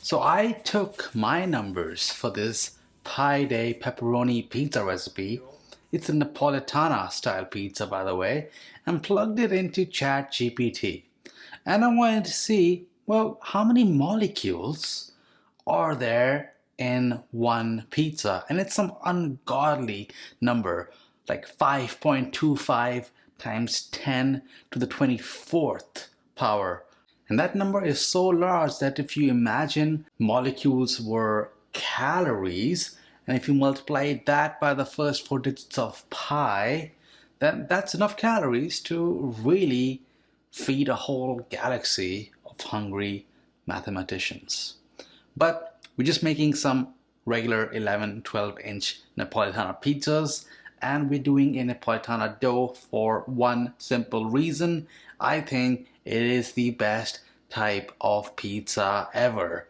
So I took my numbers for this Pi Day pepperoni pizza recipe. It's a Napoletana style pizza, by the way, and plugged it into ChatGPT. And I wanted to see, well, how many molecules are there in one pizza? And it's some ungodly number, like 5.25 times 10 to the 24th power. And that number is so large that if you imagine molecules were calories, and if you multiply that by the first four digits of pi, then that's enough calories to really feed a whole galaxy of hungry mathematicians. But we're just making some regular 11, 12-inch Napolitana pizzas, and we're doing a Napolitana dough for one simple reason. I think it is the best type of pizza ever.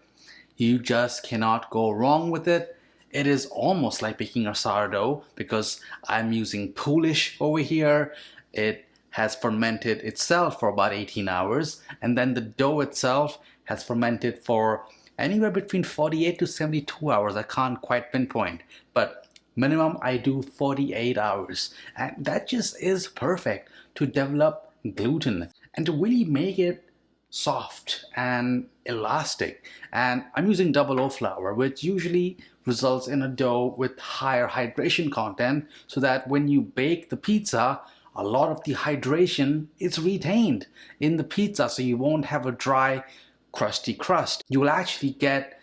You just cannot go wrong with it. It is almost like baking a sourdough because I'm using Polish over here. It has fermented itself for about 18 hours, and then the dough itself has fermented for anywhere between 48 to 72 hours. I can't quite pinpoint, but minimum I do 48 hours, and that just is perfect to develop gluten and to really make it soft and elastic. And I'm using double O flour, which usually results in a dough with higher hydration content, so that when you bake the pizza, a lot of the hydration is retained in the pizza, so you won't have a dry, crusty crust. You will actually get,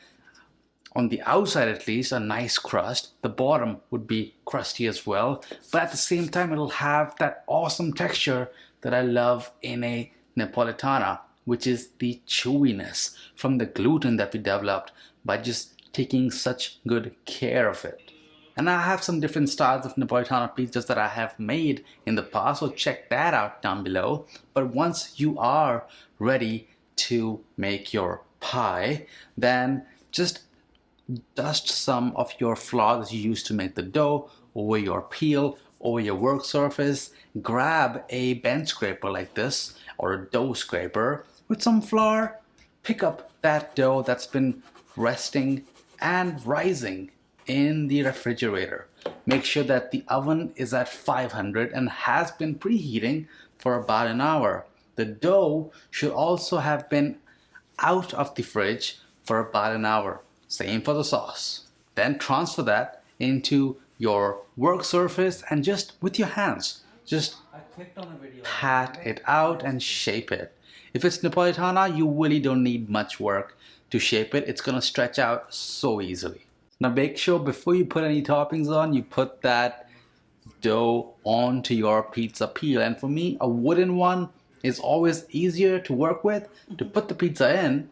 on the outside at least, a nice crust. The bottom would be crusty as well, but at the same time it'll have that awesome texture that I love in a Napolitana, which is the chewiness from the gluten that we developed by just taking such good care of it. And I have some different styles of Napolitana pizzas that I have made in the past, so check that out down below. But once you are ready to make your pie, then just dust some of your flour that you used to make the dough over your peel, over your work surface. Grab a bench scraper like this, or a dough scraper with some flour. Pick up that dough that's been resting and rising in the refrigerator. Make sure that the oven is at 500 and has been preheating for about an hour. The dough should also have been out of the fridge for about an hour. Same for the sauce. Then transfer that into your work surface and just with your hands, just pat it out and shape it. If it's Napolitana, you really don't need much work to shape it. It's gonna stretch out so easily. Now make sure before you put any toppings on, you put that dough onto your pizza peel. And for me, a wooden one is always easier to work with to put the pizza in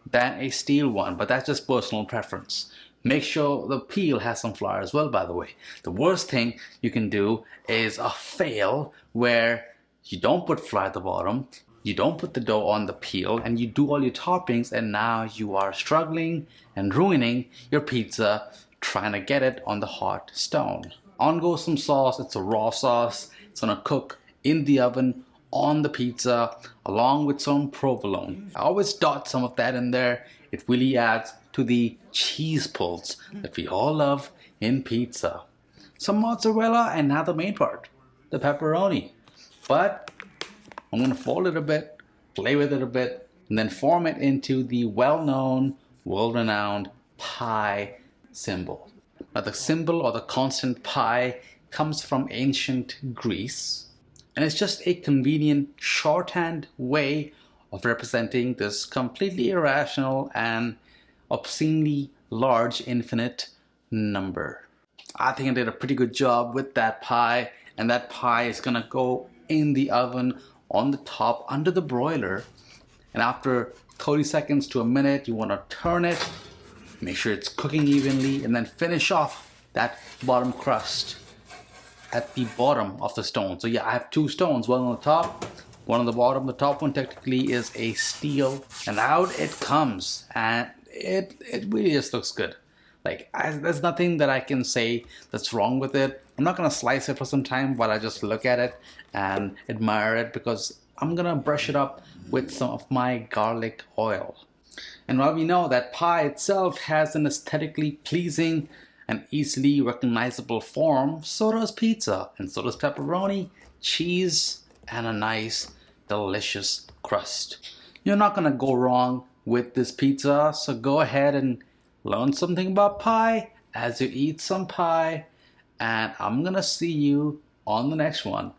than a steel one, but that's just personal preference. Make sure the peel has some flour as well, by the way. The worst thing you can do is a fail where you don't put flour at the bottom, you don't put the dough on the peel, and you do all your toppings, and now you are struggling and ruining your pizza trying to get it on the hot stone. On goes some sauce. It's a raw sauce. It's gonna cook in the oven on the pizza along with some provolone. I always dot some of that in there. It really adds to the cheese pulse that we all love in pizza. Some mozzarella, and now the main part, the pepperoni. But I'm gonna fold it a bit, play with it a bit, and then form it into the well-known, world-renowned pi symbol. Now the symbol, or the constant pi, comes from ancient Greece, and it's just a convenient shorthand way of representing this completely irrational and obscenely large infinite number. I think I did a pretty good job with that pie, and that pie is gonna go in the oven on the top under the broiler, and after 30 seconds to a minute you want to turn it, make sure it's cooking evenly, and then finish off that bottom crust at the bottom of the stone. So yeah, I have two stones, one on the top, one on the bottom. The top one technically is a steel, and out it comes, and it really just looks good. Like, there's nothing that I can say that's wrong with it. I'm not gonna slice it for some time while I just look at it and admire it, because I'm gonna brush it up with some of my garlic oil. And while we know that pie itself has an aesthetically pleasing and easily recognizable form, so does pizza, and so does pepperoni, cheese, and a nice, delicious crust. You're not gonna go wrong with this pizza, so go ahead and learn something about pie as you eat some pie, and I'm gonna see you on the next one.